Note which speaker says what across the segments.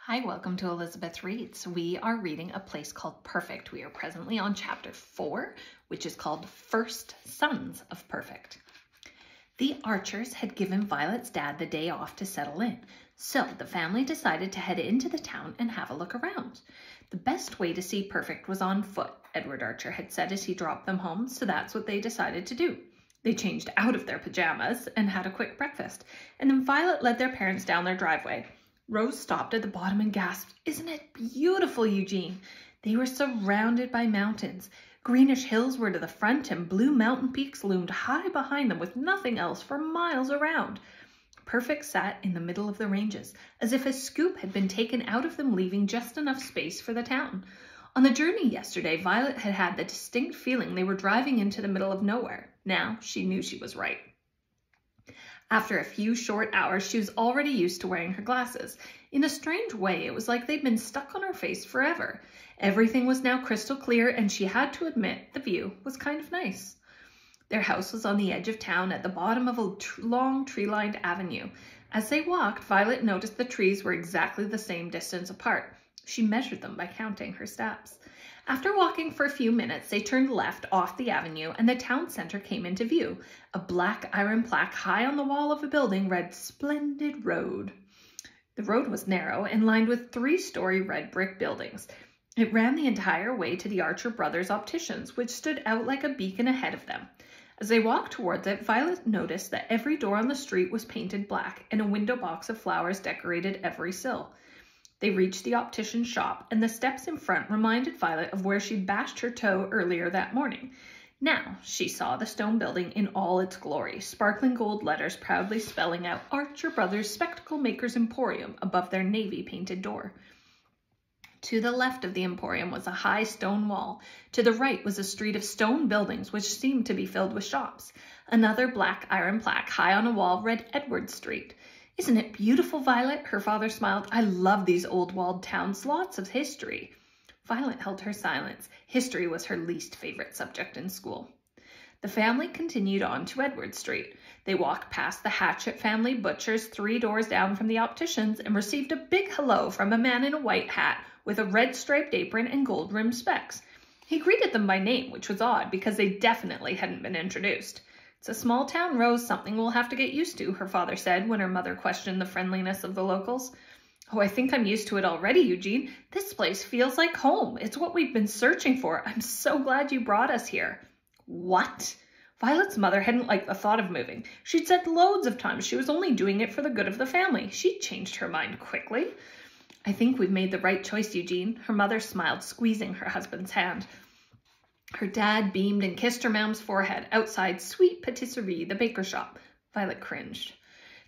Speaker 1: Hi, welcome to Elizabeth Reads. We are reading A Place Called Perfect. We are presently on chapter 4, which is called First Sons of Perfect. The Archers had given Violet's dad the day off to settle in, so the family decided to head into the town and have a look around. The best way to see Perfect was on foot, Edward Archer had said as he dropped them home, so that's what they decided to do. They changed out of their pajamas and had a quick breakfast, and then Violet led their parents down their driveway. Rose stopped at the bottom and gasped, "Isn't it beautiful, Eugene?" They were surrounded by mountains. Greenish hills were to the front and blue mountain peaks loomed high behind them with nothing else for miles around. Perfect sat in the middle of the ranges, as if a scoop had been taken out of them, leaving just enough space for the town. On the journey yesterday, Violet had had the distinct feeling they were driving into the middle of nowhere. Now she knew she was right. After a few short hours, she was already used to wearing her glasses. In a strange way, it was like they'd been stuck on her face forever. Everything was now crystal clear, and she had to admit the view was kind of nice. Their house was on the edge of town at the bottom of a long tree-lined avenue. As they walked, Violet noticed the trees were exactly the same distance apart. She measured them by counting her steps. After walking for a few minutes, they turned left off the avenue and the town center came into view. A black iron plaque high on the wall of a building read "Splendid Road." The road was narrow and lined with 3-story red brick buildings. It ran the entire way to the Archer Brothers Opticians, which stood out like a beacon ahead of them. As they walked towards it, Violet noticed that every door on the street was painted black and a window box of flowers decorated every sill. They reached the optician's shop, and the steps in front reminded Violet of where she'd bashed her toe earlier that morning. Now she saw the stone building in all its glory, sparkling gold letters proudly spelling out Archer Brothers Spectacle Makers Emporium above their navy-painted door. To the left of the emporium was a high stone wall. To the right was a street of stone buildings which seemed to be filled with shops. Another black iron plaque high on a wall read Edward Street. "Isn't it beautiful, Violet?" Her father smiled. "I love these old walled towns, lots of history." Violet held her silence. History was her least favorite subject in school. The family continued on to Edward Street. They walked past the Hatchett family butchers 3 doors down from the opticians and received a big hello from a man in a white hat with a red striped apron and gold-rimmed specs. He greeted them by name, which was odd because they definitely hadn't been introduced. "It's a small town, Rose, something we'll have to get used to," her father said when her mother questioned the friendliness of the locals. "Oh, I think I'm used to it already, Eugene. This place feels like home. It's what we've been searching for. I'm so glad you brought us here." "What?" Violet's mother hadn't liked the thought of moving. She'd said loads of times she was only doing it for the good of the family. She'd changed her mind quickly. "I think we've made the right choice, Eugene." Her mother smiled, squeezing her husband's hand. Her dad beamed and kissed her mom's forehead outside Sweet Patisserie, the baker shop. Violet cringed.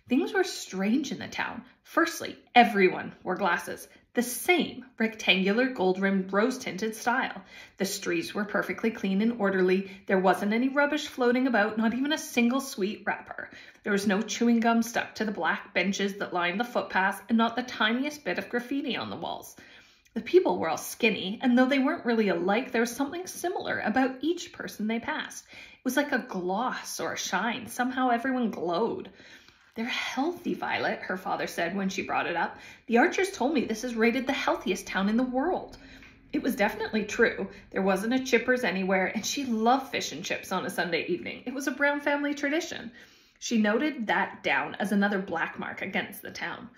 Speaker 1: Things were strange in the town. Firstly, everyone wore glasses, the same rectangular gold-rimmed rose-tinted style. The streets were perfectly clean and orderly. There wasn't any rubbish floating about, not even a single sweet wrapper. There was no chewing gum stuck to the black benches that lined the footpaths, and not the tiniest bit of graffiti on the walls. The people were all skinny, and though they weren't really alike, there was something similar about each person they passed. It was like a gloss or a shine. Somehow everyone glowed. "They're healthy, Violet," her father said when she brought it up. "The Archers told me this is rated the healthiest town in the world." It was definitely true. There wasn't a Chippers anywhere, and she loved fish and chips on a Sunday evening. It was a Brown family tradition. She noted that down as another black mark against the town.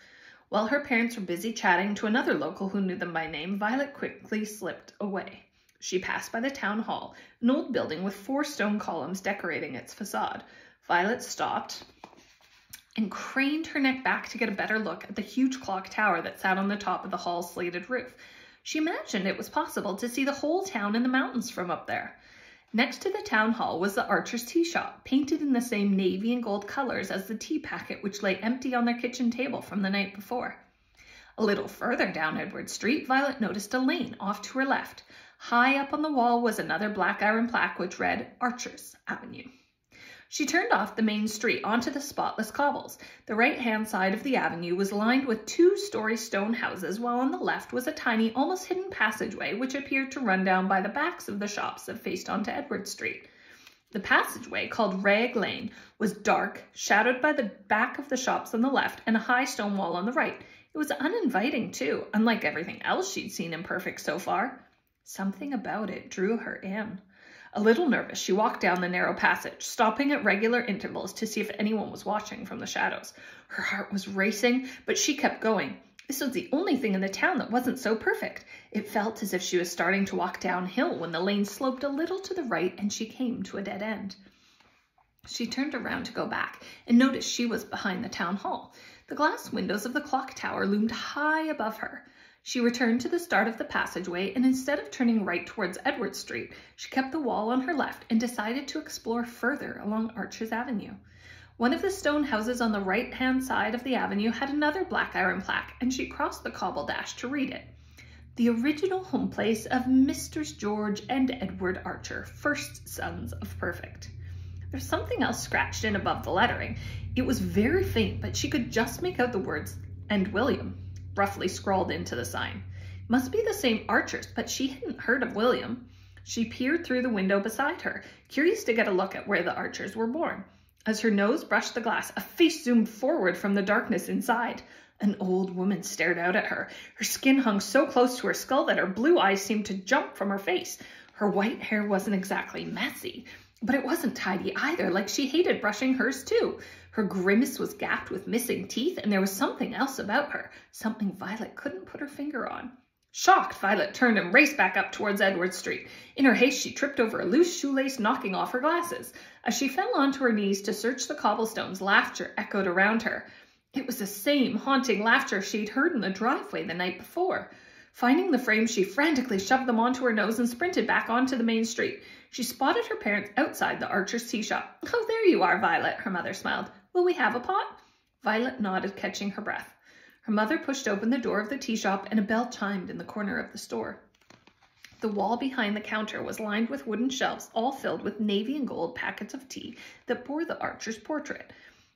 Speaker 1: While her parents were busy chatting to another local who knew them by name, Violet quickly slipped away. She passed by the town hall, an old building with 4 stone columns decorating its facade. Violet stopped and craned her neck back to get a better look at the huge clock tower that sat on the top of the hall's slated roof. She imagined it was possible to see the whole town and the mountains from up there. Next to the town hall was the Archer's tea shop, painted in the same navy and gold colors as the tea packet which lay empty on their kitchen table from the night before. A little further down Edward Street, Violet noticed a lane off to her left. High up on the wall was another black iron plaque which read Archers Avenue. She turned off the main street onto the spotless cobbles. The right-hand side of the avenue was lined with 2-story stone houses, while on the left was a tiny, almost hidden passageway which appeared to run down by the backs of the shops that faced onto Edward Street. The passageway, called Rag Lane, was dark, shadowed by the back of the shops on the left and a high stone wall on the right. It was uninviting too, unlike everything else she'd seen in Perfect so far. Something about it drew her in. A little nervous, she walked down the narrow passage, stopping at regular intervals to see if anyone was watching from the shadows. Her heart was racing, but she kept going. This was the only thing in the town that wasn't so perfect. It felt as if she was starting to walk downhill when the lane sloped a little to the right and she came to a dead end. She turned around to go back and noticed she was behind the town hall. The glass windows of the clock tower loomed high above her. She returned to the start of the passageway, and instead of turning right towards Edward Street, she kept the wall on her left and decided to explore further along Archers Avenue. One of the stone houses on the right-hand side of the avenue had another black iron plaque, and she crossed the cobble dash to read it. The original home place of Messrs. George and Edward Archer, first sons of Perfect. There's something else scratched in above the lettering. It was very faint, but she could just make out the words, "and William," roughly scrawled into the sign. It must be the same Archers, but she hadn't heard of William. She peered through the window beside her, curious to get a look at where the Archers were born. As her nose brushed the glass, a face zoomed forward from the darkness inside. An old woman stared out at her. Her skin hung so close to her skull that her blue eyes seemed to jump from her face. Her white hair wasn't exactly messy, but it wasn't tidy either, like she hated brushing hers too. Her grimace was gapped with missing teeth, and there was something else about her, something Violet couldn't put her finger on. Shocked, Violet turned and raced back up towards Edward Street. In her haste, she tripped over a loose shoelace, knocking off her glasses. As she fell onto her knees to search the cobblestones, laughter echoed around her. It was the same haunting laughter she'd heard in the driveway the night before. Finding the frames, she frantically shoved them onto her nose and sprinted back onto the main street. She spotted her parents outside the Archer's tea shop. "Oh, there you are, Violet," her mother smiled. "Will we have a pot?" Violet nodded, catching her breath. Her mother pushed open the door of the tea shop, and a bell chimed in the corner of the store. The wall behind the counter was lined with wooden shelves, all filled with navy and gold packets of tea that bore the Archer's portrait.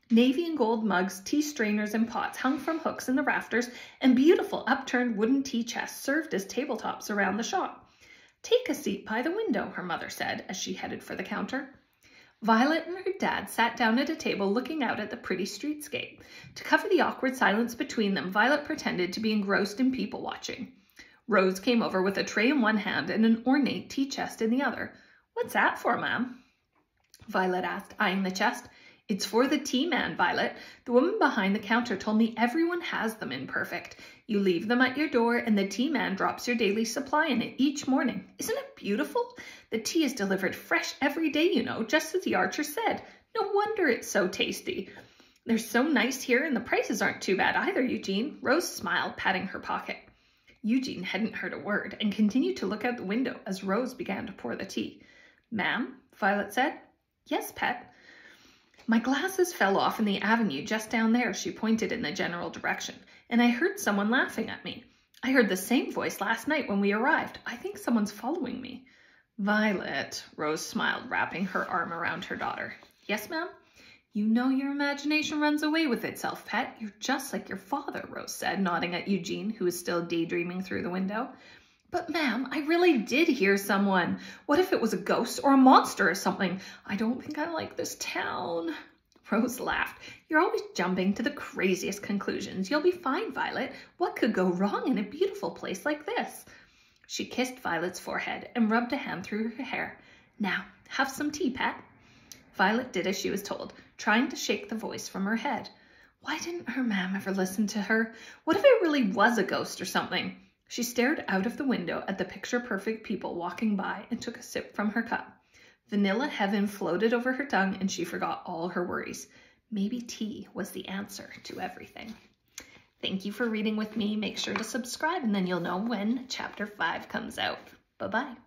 Speaker 1: Navy and gold mugs, tea strainers, and pots hung from hooks in the rafters, and beautiful upturned wooden tea chests served as tabletops around the shop. "Take a seat by the window," her mother said as she headed for the counter. Violet and her dad sat down at a table looking out at the pretty streetscape. To cover the awkward silence between them, Violet pretended to be engrossed in people watching. Rose came over with a tray in one hand and an ornate tea chest in the other. "What's that for, ma'am?" Violet asked, eyeing the chest. "It's for the tea man, Violet. The woman behind the counter told me everyone has them in Perfect. You leave them at your door and the tea man drops your daily supply in it each morning. Isn't it beautiful? The tea is delivered fresh every day, you know, just as the Archer said. No wonder it's so tasty. They're so nice here, and the prices aren't too bad either, Eugene." Rose smiled, patting her pocket. Eugene hadn't heard a word and continued to look out the window as Rose began to pour the tea. "Ma'am?" Violet said. "Yes, pet." "My glasses fell off in the avenue just down there," she pointed in the general direction, "and I heard someone laughing at me. I heard the same voice last night when we arrived. I think someone's following me." "Violet," Rose smiled, wrapping her arm around her daughter. "Yes, ma'am?" "You know your imagination runs away with itself, pet. You're just like your father," Rose said, nodding at Eugene, who was still daydreaming through the window. "But, ma'am, I really did hear someone. What if it was a ghost or a monster or something? I don't think I like this town." Rose laughed. "You're always jumping to the craziest conclusions. You'll be fine, Violet. What could go wrong in a beautiful place like this?" She kissed Violet's forehead and rubbed a hand through her hair. "Now, have some tea, pet." Violet did as she was told, trying to shake the voice from her head. Why didn't her ma'am ever listen to her? What if it really was a ghost or something? She stared out of the window at the picture-perfect people walking by and took a sip from her cup. Vanilla heaven floated over her tongue and she forgot all her worries. Maybe tea was the answer to everything. Thank you for reading with me. Make sure to subscribe and then you'll know when Chapter 5 comes out. Bye-bye.